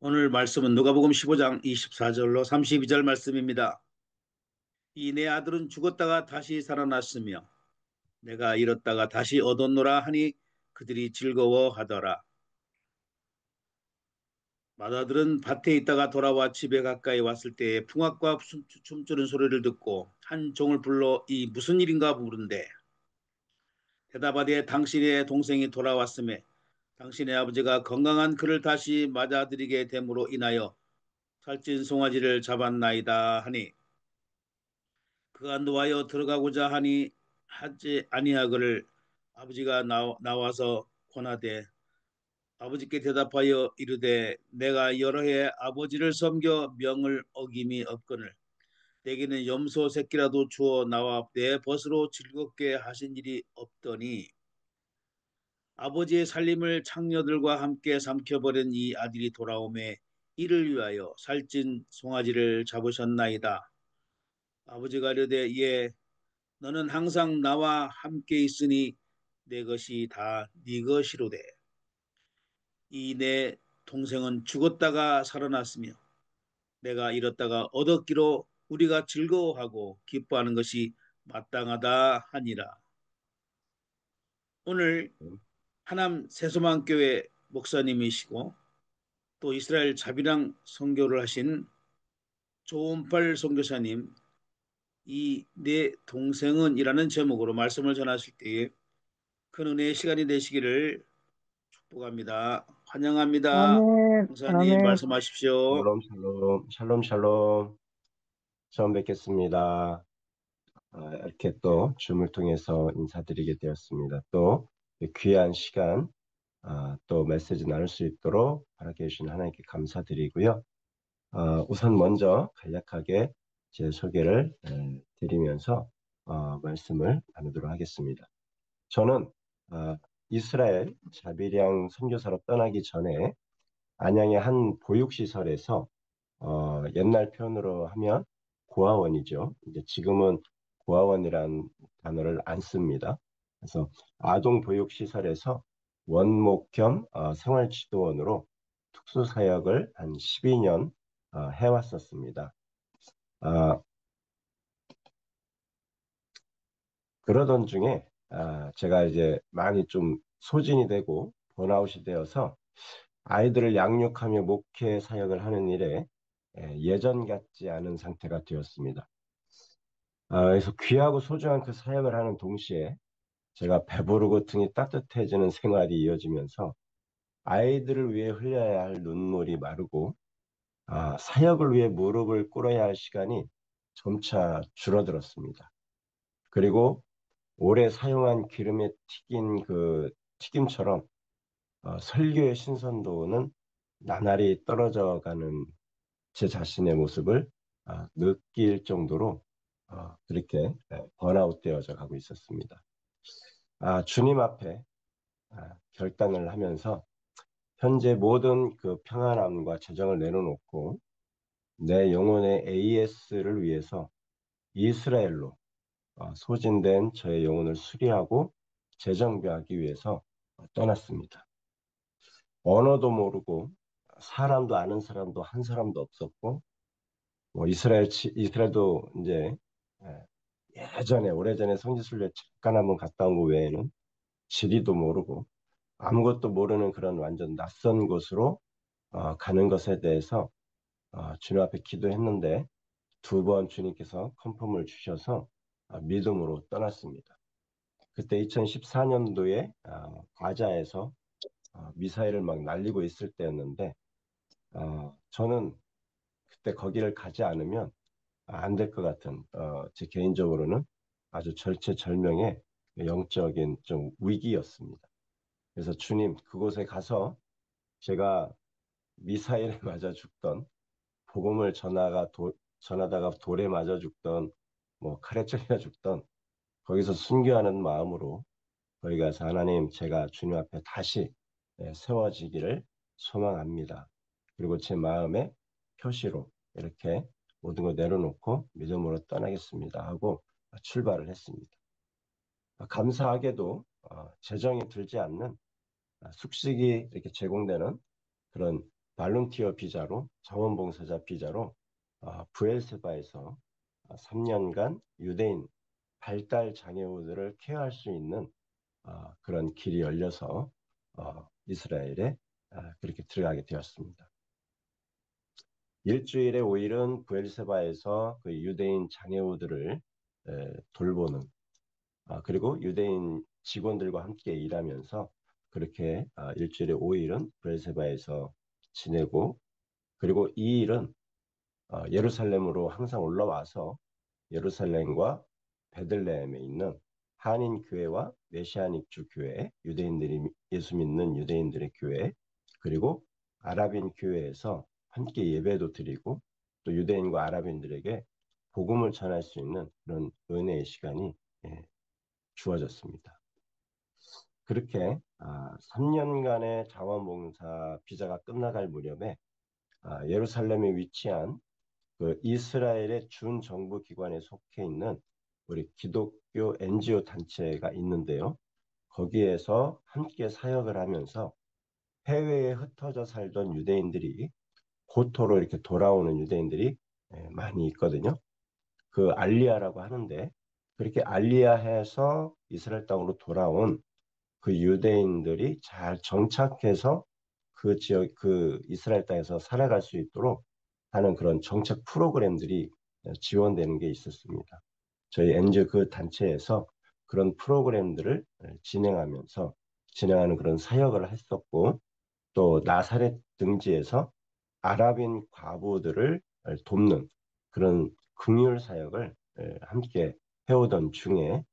오늘 말씀은 누가복음 15장 24절로 32절 말씀입니다. 이 내 아들은 죽었다가 다시 살아났으며 내가 잃었다가 다시 얻었노라 하니 그들이 즐거워하더라. 맏아들은 밭에 있다가 돌아와 집에 가까이 왔을 때에 풍악과 춤추는 소리를 듣고 한 종을 불러 이 무슨 일인가 물은데 대답하되 당신의 동생이 돌아왔음에 당신의 아버지가 건강한 그를 다시 맞아들이게 됨으로 인하여 살찐 송아지를 잡았나이다 하니 그가 노하여 들어가고자 하니 하지 아니하거늘 아버지가 나와서 권하되 아버지께 대답하여 이르되 내가 여러 해 아버지를 섬겨 명을 어김이 없거늘 내게는 염소 새끼라도 주어 나와 내 벗으로 즐겁게 하신 일이 없더니 아버지의 살림을 창녀들과 함께 삼켜버린 이 아들이 돌아오매 이를 위하여 살찐 송아지를 잡으셨나이다. 아버지가 이르되 예 너는 항상 나와 함께 있으니 내 것이 다 네 것이로되 이 내 동생은 죽었다가 살아났으며 내가 잃었다가 얻었기로 우리가 즐거워하고 기뻐하는 것이 마땅하다 하니라. 오늘 하남 새소망교회 목사님이시고 또 이스라엘 자비랑 선교를 하신 조은팔 선교사님 이 내 동생은 이라는 제목으로 말씀을 전하실 때에 큰 은혜의 시간이 되시기를 축복합니다. 환영합니다. 아멘, 목사님 아멘. 말씀하십시오. 샬롬, 샬롬, 샬롬, 샬롬. 처음 뵙겠습니다. 이렇게 또 줌을 통해서 인사드리게 되었습니다. 또 귀한 시간, 또 메시지 나눌 수 있도록 허락해 주신 하나님께 감사드리고요. 우선 먼저 간략하게 제 소개를 드리면서 말씀을 나누도록 하겠습니다. 저는 이스라엘 자비량 선교사로 떠나기 전에 안양의 한 보육시설에서 옛날 표현으로 하면 고아원이죠. 이제 지금은 고아원이란 단어를 안 씁니다. 그래서 아동보육시설에서 원목 겸 생활지도원으로 특수사역을 한 12년 해왔었습니다. 아, 그러던 중에 제가 이제 많이 좀 소진이 되고 번아웃이 되어서 아이들을 양육하며 목회 사역을 하는 일에 예전 같지 않은 상태가 되었습니다. 그래서 귀하고 소중한 그 사역을 하는 동시에 제가 배부르고 등이 따뜻해지는 생활이 이어지면서 아이들을 위해 흘려야 할 눈물이 마르고 사역을 위해 무릎을 꿇어야 할 시간이 점차 줄어들었습니다. 그리고 오래 사용한 기름에 튀긴 그 튀김처럼 설교의 신선도는 나날이 떨어져가는 제 자신의 모습을 느낄 정도로 그렇게 번아웃 되어져 가고 있었습니다. 주님 앞에 결단을 하면서 현재 모든 그 평안함과 재정을 내려놓고 내 영혼의 AS를 위해서 이스라엘로 소진된 저의 영혼을 수리하고 재정비하기 위해서 떠났습니다. 언어도 모르고 사람도 아는 사람도 한 사람도 없었고 뭐 이스라엘도 이제 예, 예전에 오래전에 성지순례 잠깐 한번 갔다 온 거 외에는 지리도 모르고 아무것도 모르는 그런 완전 낯선 곳으로 가는 것에 대해서 주님 앞에 기도했는데 두 번 주님께서 컨펌을 주셔서 믿음으로 떠났습니다. 그때 2014년도에 가자에서 미사일을 막 날리고 있을 때였는데 저는 그때 거기를 가지 않으면 안 될 것 같은 제 개인적으로는 아주 절체절명의 영적인 좀 위기였습니다. 그래서 주님 그곳에 가서 제가 미사일에 맞아 죽던 복음을 전하다가 돌에 맞아 죽던 뭐 칼에 찔려 죽던 거기서 순교하는 마음으로 거기 가서 하나님 제가 주님 앞에 다시 세워지기를 소망합니다. 그리고 제 마음의 표시로 이렇게 모든 걸 내려놓고 믿음으로 떠나겠습니다 하고 출발을 했습니다. 감사하게도 재정이 들지 않는 숙식이 이렇게 제공되는 그런 발룬티어 비자로, 자원봉사자 비자로 부엘세바에서 3년간 유대인 발달 장애우들을 케어할 수 있는 그런 길이 열려서 이스라엘에 그렇게 들어가게 되었습니다. 일주일에 5일은 부엘세바에서 그 유대인 장애우들을 돌보는 그리고 유대인 직원들과 함께 일하면서 그렇게 일주일에 5일은 부엘세바에서 지내고 그리고 이 일은 예루살렘으로 항상 올라와서 예루살렘과 베들레헴에 있는 한인 교회와 메시아닉 주 교회, 유대인들이 예수 믿는 유대인들의 교회, 그리고 아랍인 교회에서 함께 예배도 드리고 또 유대인과 아랍인들에게 복음을 전할 수 있는 그런 은혜의 시간이 주어졌습니다. 그렇게 3년간의 자원봉사 비자가 끝나갈 무렵에 예루살렘에 위치한 그 이스라엘의 준정부 기관에 속해 있는 우리 기독교 NGO 단체가 있는데요. 거기에서 함께 사역을 하면서 해외에 흩어져 살던 유대인들이 고토로 이렇게 돌아오는 유대인들이 많이 있거든요. 그 알리아라고 하는데 그렇게 알리아해서 이스라엘 땅으로 돌아온 그 유대인들이 잘 정착해서 그 지역, 그 이스라엘 땅에서 살아갈 수 있도록 하는 그런 정책 프로그램들이 지원되는 게 있었습니다. 저희 NGO 그 단체에서 그런 프로그램들을 진행하는 그런 사역을 했었고, 또 나사렛 등지에서 아랍인 과부들을 돕는 그런 긍휼 사역을 함께 해오던 중에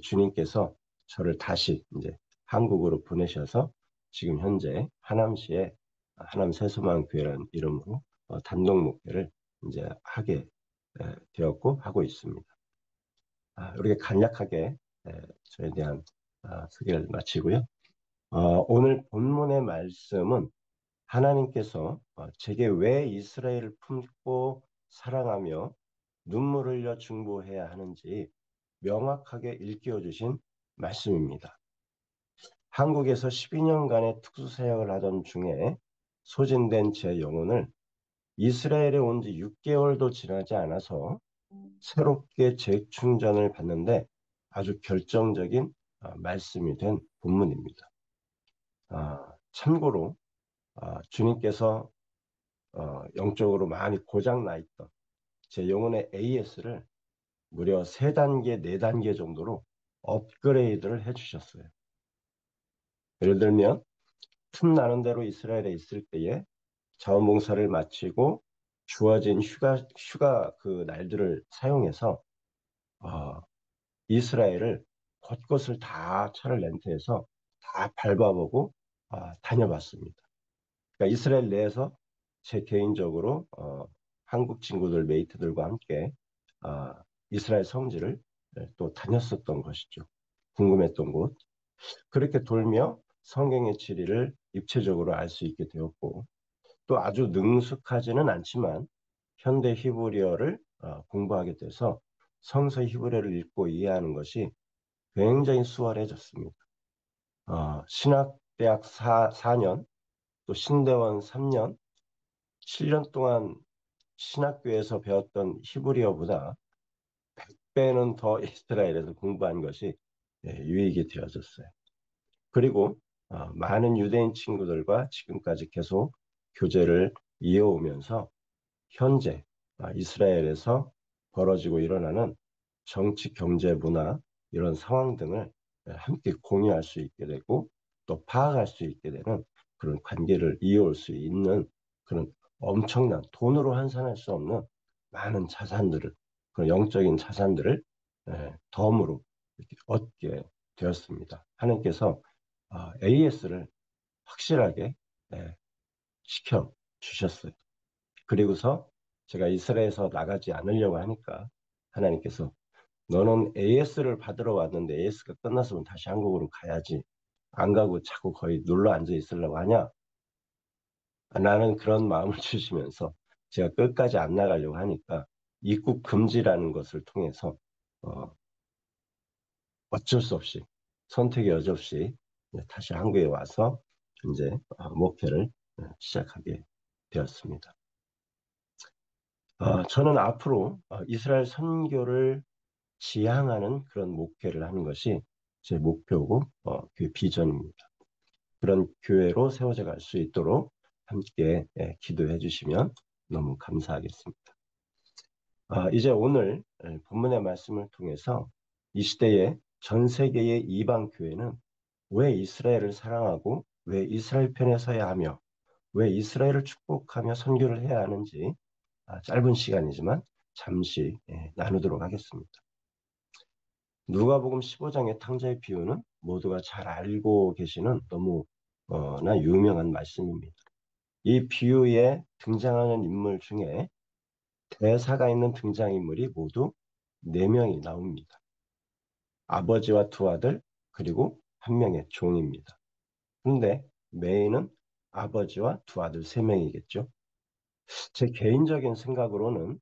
주님께서 저를 다시 이제 한국으로 보내셔서 지금 현재 하남시에 하남 새소망교회라는 이름으로 단독 목회를 이제 하게 되었고 하고 있습니다. 이렇게 간략하게 저에 대한 소개를 마치고요. 오늘 본문의 말씀은 하나님께서 제게 왜 이스라엘을 품고 사랑하며 눈물 흘려 중보해야 하는지 명확하게 일깨워 주신 말씀입니다. 한국에서 12년간의 특수사역을 하던 중에 소진된 제 영혼을 이스라엘에 온 지 6개월도 지나지 않아서 새롭게 재충전을 받는데 아주 결정적인 말씀이 된 본문입니다. 참고로 주님께서 영적으로 많이 고장나 있던 제 영혼의 AS를 무려 3단계, 4단계 정도로 업그레이드를 해주셨어요. 예를 들면 틈나는 대로 이스라엘에 있을 때에 자원봉사를 마치고 주어진 휴가 그 날들을 사용해서 어, 이스라엘을 곳곳을 다 차를 렌트해서 다 밟아보고 다녀봤습니다. 그러니까 이스라엘 내에서 제 개인적으로 한국 친구들 메이트들과 함께 어, 이스라엘 성지를 또 다녔었던 것이죠. 궁금했던 곳. 그렇게 돌며 성경의 진리를 입체적으로 알 수 있게 되었고 또 아주 능숙하지는 않지만 현대 히브리어를 공부하게 돼서 성서 히브리어를 읽고 이해하는 것이 굉장히 수월해졌습니다. 신학대학 4년, 또 신대원 3년, 7년 동안 신학교에서 배웠던 히브리어보다 100배는 더 이스라엘에서 공부한 것이 유익이 되어졌어요. 그리고 많은 유대인 친구들과 지금까지 계속 교제를 이어오면서 현재 이스라엘에서 벌어지고 일어나는 정치, 경제, 문화 이런 상황 등을 함께 공유할 수 있게 되고 또 파악할 수 있게 되는 그런 관계를 이어올 수 있는 그런 엄청난 돈으로 환산할 수 없는 많은 자산들을 그런 영적인 자산들을 덤으로 이렇게 얻게 되었습니다. 하나님께서 AS를 확실하게 시켜 주셨어요. 그리고서 제가 이스라엘에서 나가지 않으려고 하니까 하나님께서 너는 AS를 받으러 왔는데 AS가 끝났으면 다시 한국으로 가야지. 안 가고 자꾸 거의 눌러 앉아 있으려고 하냐? 나는 그런 마음을 주시면서 제가 끝까지 안 나가려고 하니까 입국 금지라는 것을 통해서 어쩔 수 없이 선택의 여지 없이 다시 한국에 와서 이제 목회를 시작하게 되었습니다. 저는 앞으로 이스라엘 선교를 지향하는 그런 목회를 하는 것이 제 목표고 그 비전입니다. 그런 교회로 세워져 갈 수 있도록 함께 기도해 주시면 너무 감사하겠습니다. 이제 오늘 본문의 말씀을 통해서 이 시대의 전 세계의 이방 교회는 왜 이스라엘을 사랑하고 왜 이스라엘 편에 서야 하며 왜 이스라엘을 축복하며 선교를 해야 하는지 짧은 시간이지만 잠시 나누도록 하겠습니다. 누가복음 15장의 탕자의 비유는 모두가 잘 알고 계시는 너무나 유명한 말씀입니다. 이 비유에 등장하는 인물 중에 대사가 있는 등장인물이 모두 4명이 나옵니다. 아버지와 두 아들 그리고 한 명의 종입니다. 그런데 메인은 아버지와 두 아들 3명이겠죠. 제 개인적인 생각으로는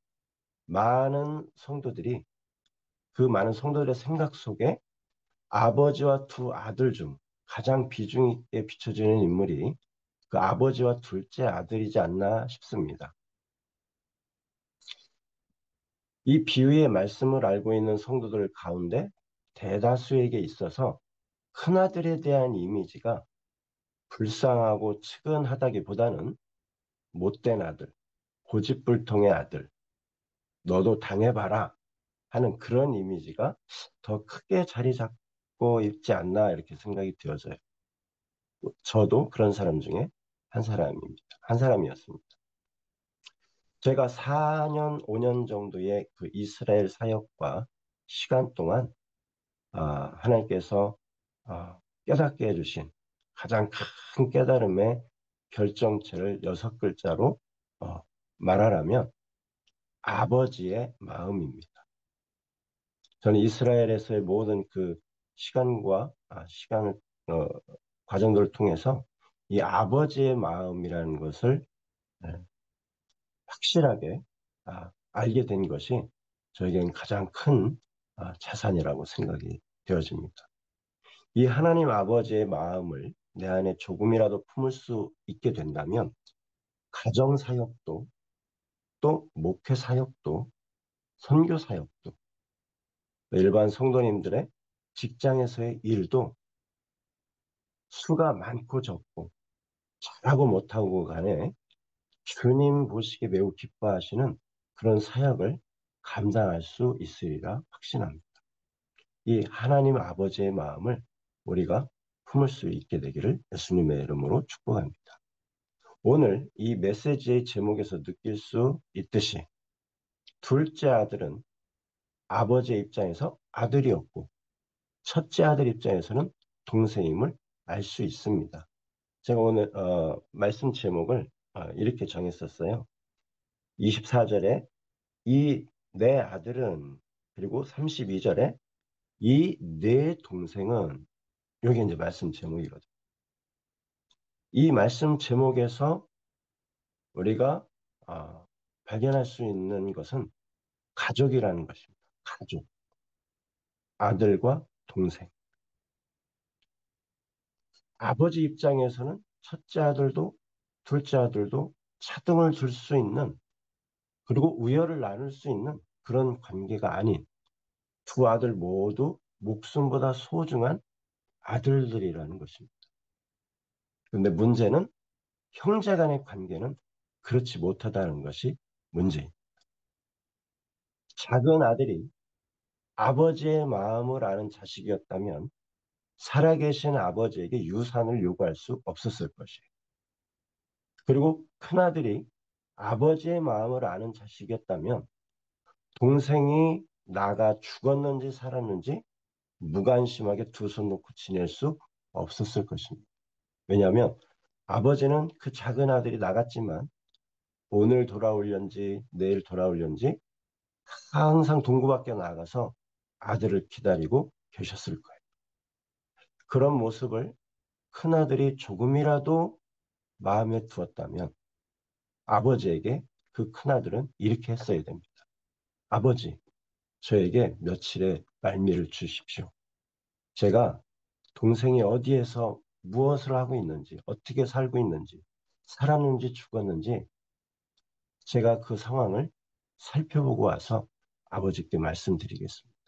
그 많은 성도들의 생각 속에 아버지와 두 아들 중 가장 비중 있게 비춰지는 인물이 그 아버지와 둘째 아들이지 않나 싶습니다. 이 비유의 말씀을 알고 있는 성도들 가운데 대다수에게 있어서 큰아들에 대한 이미지가 불쌍하고 측은하다기보다는 못된 아들, 고집불통의 아들, 너도 당해봐라 하는 그런 이미지가 더 크게 자리 잡고 있지 않나 이렇게 생각이 되어져요. 저도 그런 사람 중에 한 사람이었습니다. 제가 4년, 5년 정도의 그 이스라엘 사역과 시간 동안 하나님께서 깨닫게 해주신 가장 큰 깨달음의 결정체를 6글자로 말하라면 아버지의 마음입니다. 저는 이스라엘에서의 모든 그 시간을 과정들을 통해서 이 아버지의 마음이라는 것을 확실하게 알게 된 것이 저에겐 가장 큰 자산이라고 생각이 되어집니다. 이 하나님 아버지의 마음을 내 안에 조금이라도 품을 수 있게 된다면 가정 사역도 또 목회 사역도 선교 사역도 일반 성도님들의 직장에서의 일도 수가 많고 적고 잘하고 못하고 간에 주님 보시기에 매우 기뻐하시는 그런 사역을 감당할 수 있으리라 확신합니다. 이 하나님 아버지의 마음을 우리가 품을 수 있게 되기를 예수님의 이름으로 축복합니다. 오늘 이 메시지의 제목에서 느낄 수 있듯이 둘째 아들은 아버지의 입장에서 아들이었고 첫째 아들 입장에서는 동생임을 알 수 있습니다. 제가 오늘 말씀 제목을 이렇게 정했었어요. 24절에 이 내 아들은 그리고 32절에 이 내 동생은 이게 이제 말씀 제목이거든요. 이 말씀 제목에서 우리가 발견할 수 있는 것은 가족이라는 것입니다. 가족, 아들과 동생. 아버지 입장에서는 첫째 아들도 둘째 아들도 차등을 둘 수 있는 그리고 우열을 나눌 수 있는 그런 관계가 아닌 두 아들 모두 목숨보다 소중한 아들들이라는 것입니다. 그런데 문제는 형제 간의 관계는 그렇지 못하다는 것이 문제입니다. 작은 아들이 아버지의 마음을 아는 자식이었다면 살아계신 아버지에게 유산을 요구할 수 없었을 것이에요. 그리고 큰아들이 아버지의 마음을 아는 자식이었다면 동생이 나가 죽었는지 살았는지 무관심하게 두 손 놓고 지낼 수 없었을 것입니다. 왜냐하면 아버지는 그 작은 아들이 나갔지만 오늘 돌아올련지 내일 돌아올련지 항상 동구 밖에 나가서 아들을 기다리고 계셨을 거예요. 그런 모습을 큰아들이 조금이라도 마음에 두었다면 아버지에게 그 큰아들은 이렇게 했어야 됩니다. 아버지, 저에게 며칠의 말미를 주십시오. 제가 동생이 어디에서 무엇을 하고 있는지, 어떻게 살고 있는지, 살았는지 죽었는지 제가 그 상황을 살펴보고 와서 아버지께 말씀드리겠습니다.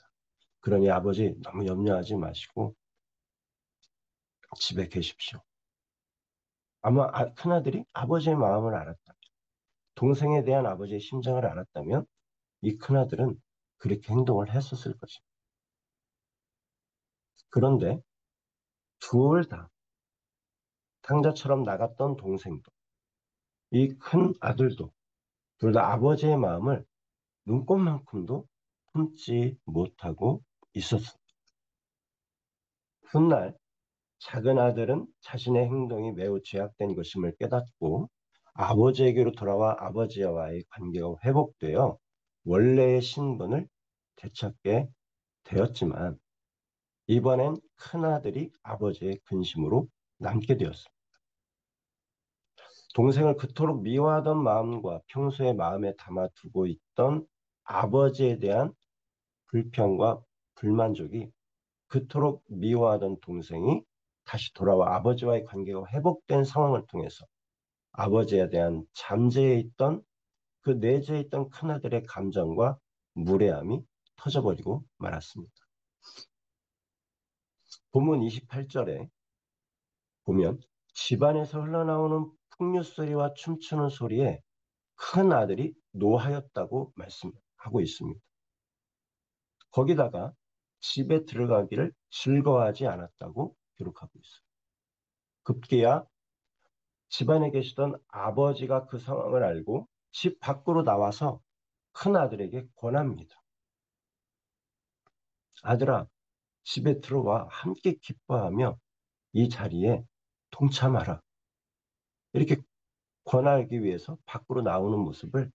그러니 아버지 너무 염려하지 마시고 집에 계십시오. 아마 큰아들이 아버지의 마음을 알았다면, 동생에 대한 아버지의 심정을 알았다면 이 큰아들은 그렇게 행동을 했었을 것입니다. 그런데 둘 다, 탕자처럼 나갔던 동생도 이 큰 아들도 둘 다 아버지의 마음을 눈꽃만큼도 품지 못하고 있었습니다. 훗날 작은 아들은 자신의 행동이 매우 죄악된 것임을 깨닫고 아버지에게로 돌아와 아버지와의 관계가 회복되어 원래의 신분을 되찾게 되었지만 이번엔 큰아들이 아버지의 근심으로 남게 되었습니다. 동생을 그토록 미워하던 마음과 평소에 마음에 담아두고 있던 아버지에 대한 불평과 불만족이 그토록 미워하던 동생이 다시 돌아와 아버지와의 관계가 회복된 상황을 통해서 아버지에 대한 잠재해 있던 그 내재해 있던 큰아들의 감정과 무례함이 터져버리고 말았습니다. 본문 28절에 보면 집안에서 흘러나오는 풍류 소리와 춤추는 소리에 큰 아들이 노하였다고 말씀하고 있습니다. 거기다가 집에 들어가기를 즐거워하지 않았다고 기록하고 있어요. 급기야 집안에 계시던 아버지가 그 상황을 알고 집 밖으로 나와서 큰 아들에게 권합니다. 아들아, 집에 들어와 함께 기뻐하며 이 자리에 동참하라. 이렇게 권하기 위해서 밖으로 나오는 모습을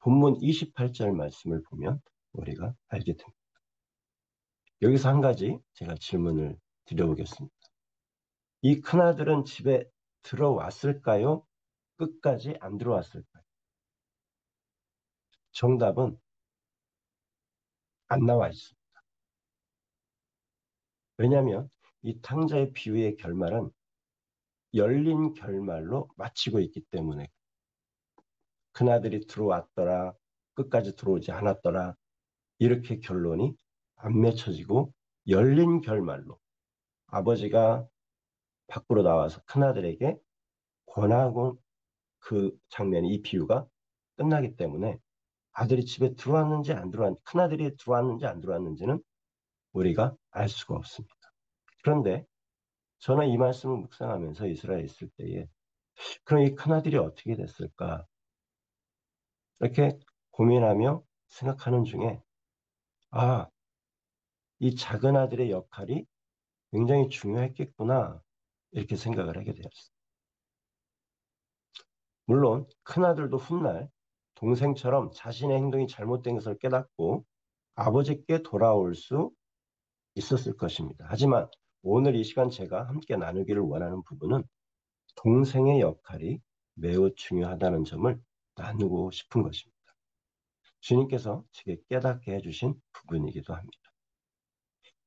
본문 28절 말씀을 보면 우리가 알게 됩니다. 여기서 한 가지 제가 질문을 드려보겠습니다. 이 큰아들은 집에 들어왔을까요? 끝까지 안 들어왔을까요? 정답은 안 나와 있습니다. 왜냐하면 이 탕자의 비유의 결말은 열린 결말로 마치고 있기 때문에 큰아들이 들어왔더라, 끝까지 들어오지 않았더라, 이렇게 결론이 안 맺혀지고 열린 결말로 아버지가 밖으로 나와서 큰아들에게 권하고 그 장면이 이 비유가 끝나기 때문에 아들이 집에 들어왔는지 안 들어왔는지, 큰아들이 들어왔는지 안 들어왔는지는 우리가 알 수가 없습니다. 그런데 저는 이 말씀을 묵상하면서 이스라엘에 있을 때에 그럼 이 큰아들이 어떻게 됐을까? 이렇게 고민하며 생각하는 중에 아, 이 작은 아들의 역할이 굉장히 중요했겠구나 이렇게 생각을 하게 되었어요. 물론 큰아들도 훗날 동생처럼 자신의 행동이 잘못된 것을 깨닫고 아버지께 돌아올 수 있었을 것입니다. 하지만 오늘 이 시간 제가 함께 나누기를 원하는 부분은 동생의 역할이 매우 중요하다는 점을 나누고 싶은 것입니다. 주님께서 제게 깨닫게 해주신 부분이기도 합니다.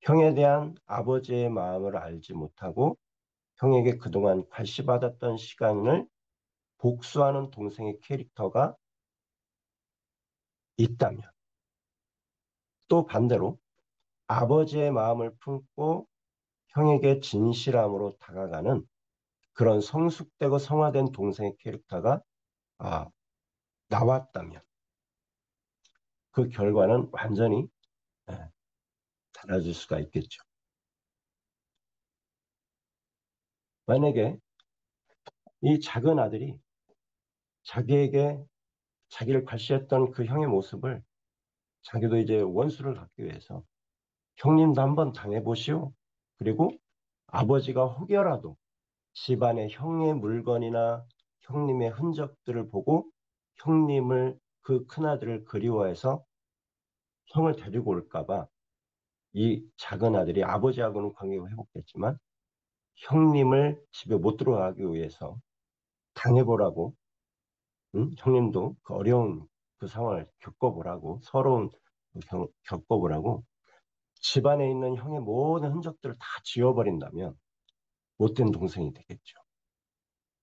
형에 대한 아버지의 마음을 알지 못하고 형에게 그동안 과시받았던 시간을 복수하는 동생의 캐릭터가 있다면 또 반대로 아버지의 마음을 품고 형에게 진실함으로 다가가는 그런 성숙되고 성화된 동생의 캐릭터가 아, 나왔다면 그 결과는 완전히 예, 달라질 수가 있겠죠. 만약에 이 작은 아들이 자기에게 자기를 과시했던 그 형의 모습을 자기도 이제 원수를 갖기 위해서 형님도 한번 당해보시오. 그리고 아버지가 혹여라도 집안의 형의 물건이나 형님의 흔적들을 보고 형님을 그 큰아들을 그리워해서 형을 데리고 올까봐 이 작은 아들이 아버지하고는 관계가 회복됐지만 형님을 집에 못 들어가기 위해서 당해보라고 형님도 그 어려운 그 상황을 겪어보라고 서러운 겪어보라고 집안에 있는 형의 모든 흔적들을 다 지워버린다면 못된 동생이 되겠죠.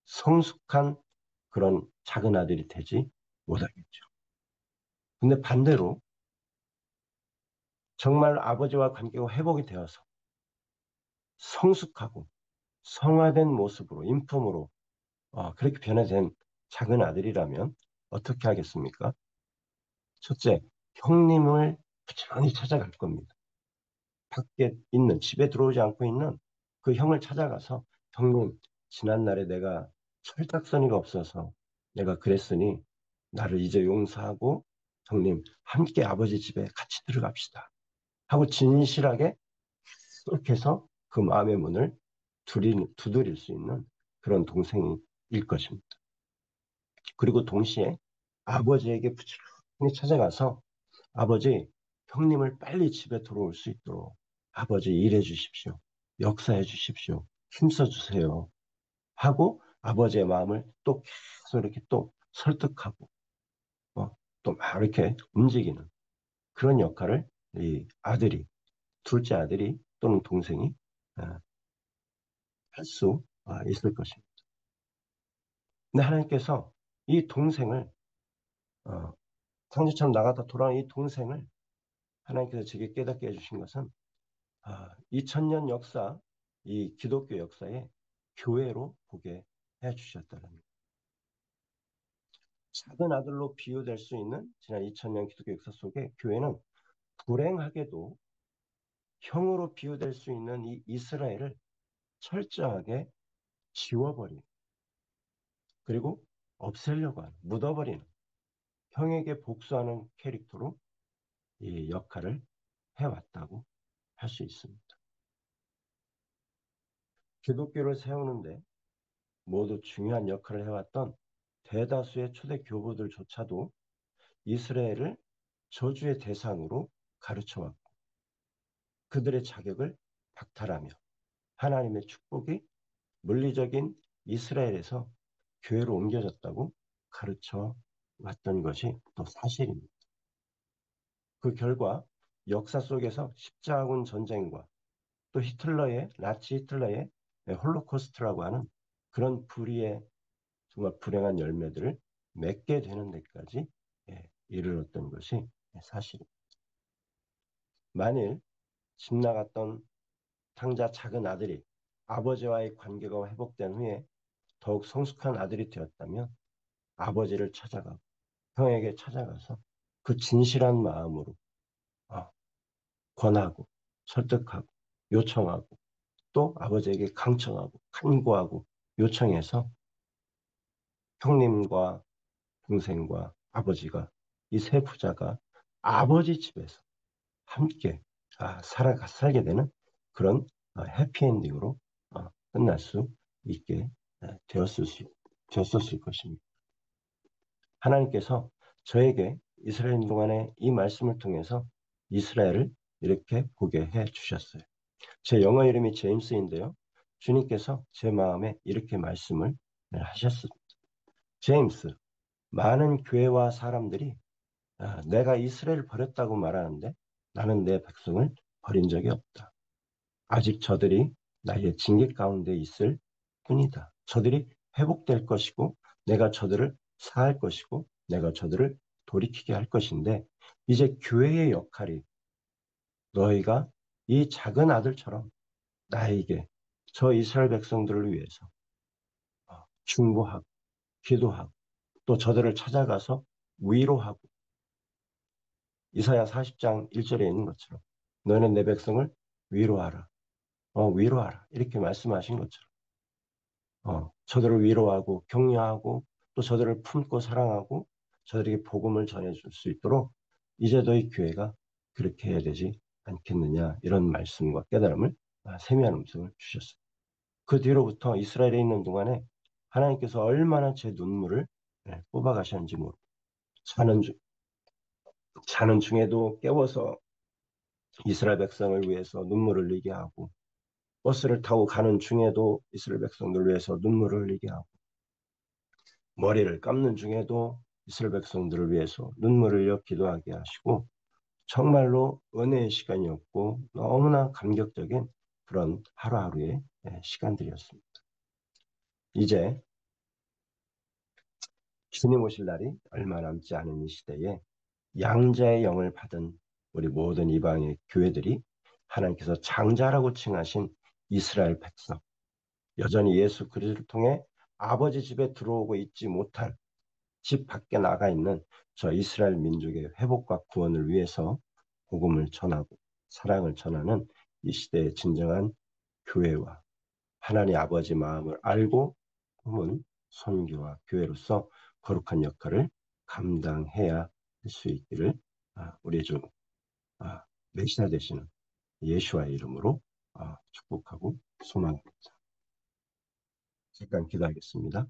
성숙한 그런 작은 아들이 되지 못하겠죠. 근데 반대로 정말 아버지와 관계가 회복이 되어서 성숙하고 성화된 모습으로, 인품으로 그렇게 변화된 작은 아들이라면 어떻게 하겠습니까? 첫째, 형님을 부지런히 찾아갈 겁니다. 밖에 있는, 집에 들어오지 않고 있는 그 형을 찾아가서, 형님, 지난날에 내가 철딱서니가 없어서 내가 그랬으니 나를 이제 용서하고 형님 함께 아버지 집에 같이 들어갑시다 하고 진실하게 쏙 해서 그 마음의 문을 두드릴 수 있는 그런 동생일 것입니다. 그리고 동시에 아버지에게 부지런히 찾아가서, 아버지, 형님을 빨리 집에 들어올 수 있도록 아버지 일해 주십시오. 역사해 주십시오. 힘써 주세요. 하고 아버지의 마음을 또 계속 이렇게 또 설득하고 또 막 이렇게 움직이는 그런 역할을 이 아들이, 둘째 아들이 또는 동생이 할 수 있을 것입니다. 근데 하나님께서 이 동생을, 어, 상주처럼 나가다 돌아온 이 동생을 하나님께서 제게 깨닫게 해주신 것은 2000년 역사, 이 기독교 역사의 교회로 보게 해주셨다는 겁니다. 작은 아들로 비유될 수 있는 지난 2000년 기독교 역사 속에 교회는 불행하게도 형으로 비유될 수 있는 이 이스라엘을 철저하게 지워버리는, 그리고 없애려고 하는, 묻어버리는, 형에게 복수하는 캐릭터로 이 역할을 해왔다고 할 수 있습니다. 기독교를 세우는데 모두 중요한 역할을 해왔던 대다수의 초대 교부들조차도 이스라엘을 저주의 대상으로 가르쳐왔고, 그들의 자격을 박탈하며 하나님의 축복이 물리적인 이스라엘에서 교회로 옮겨졌다고 가르쳐 왔던 것이 또 사실입니다. 그 결과 역사 속에서 십자군 전쟁과 또 나치 히틀러의 홀로코스트라고 하는 그런 불의의 정말 불행한 열매들을 맺게 되는 데까지 이르렀던 것이 사실입니다. 만일 집 나갔던 탕자 작은 아들이 아버지와의 관계가 회복된 후에 더욱 성숙한 아들이 되었다면, 아버지를 찾아가고 형에게 찾아가서 그 진실한 마음으로 어, 권하고 설득하고 요청하고, 또 아버지에게 강청하고 간구하고 요청해서 형님과 동생과 아버지가, 이 세 부자가 아버지 집에서 함께 살게 되는 그런 해피엔딩으로 끝날 수 있게 되었을 것입니다. 하나님께서 저에게 이스라엘 동안에 이 말씀을 통해서 이스라엘을 이렇게 보게 해 주셨어요. 제 영어 이름이 제임스인데요. 주님께서 제 마음에 이렇게 말씀을 하셨습니다. 제임스, 많은 교회와 사람들이 내가 이스라엘을 버렸다고 말하는데 나는 내 백성을 버린 적이 없다. 아직 저들이 나의 징계 가운데 있을 뿐이다. 저들이 회복될 것이고 내가 저들을 사할 것이고 내가 저들을 돌이키게 할 것인데, 이제 교회의 역할이 너희가 이 작은 아들처럼 나에게, 저 이스라엘 백성들을 위해서 중보하고 기도하고 또 저들을 찾아가서 위로하고, 이사야 40장 1절에 있는 것처럼 너는 내 백성을 위로하라. 위로하라. 이렇게 말씀하신 것처럼 저들을 위로하고 격려하고 또 저들을 품고 사랑하고 저들에게 복음을 전해줄 수 있도록 이제 너희 교회가 그렇게 해야 되지 않겠느냐, 이런 말씀과 깨달음을 세미한 음성을 주셨어요. 그 뒤로부터 이스라엘에 있는 동안에 하나님께서 얼마나 제 눈물을 뽑아가셨는지 모르고, 자는 중에도 깨워서 이스라엘 백성을 위해서 눈물을 흘리게 하고, 버스를 타고 가는 중에도 이스라엘 백성들을 위해서 눈물을 흘리게 하고, 머리를 감는 중에도 이스라엘 백성들을 위해서 눈물을 흘려 기도하게 하시고, 정말로 은혜의 시간이었고 너무나 감격적인 그런 하루하루의 시간들이었습니다. 이제 주님 오실 날이 얼마 남지 않은 이 시대에 양자의 영을 받은 우리 모든 이방의 교회들이 하나님께서 장자라고 칭하신 이스라엘 백성, 여전히 예수 그리스도를 통해 아버지 집에 들어오고 있지 못한 집 밖에 나가 있는 저 이스라엘 민족의 회복과 구원을 위해서 복음을 전하고 사랑을 전하는 이 시대의 진정한 교회와 하나님 아버지 마음을 알고 품은 선교와 교회로서 거룩한 역할을 감당해야 할 수 있기를 우리 주 메시아 되시는 예수와의 이름으로 축복하고 소망합니다. 잠깐 기도하겠습니다.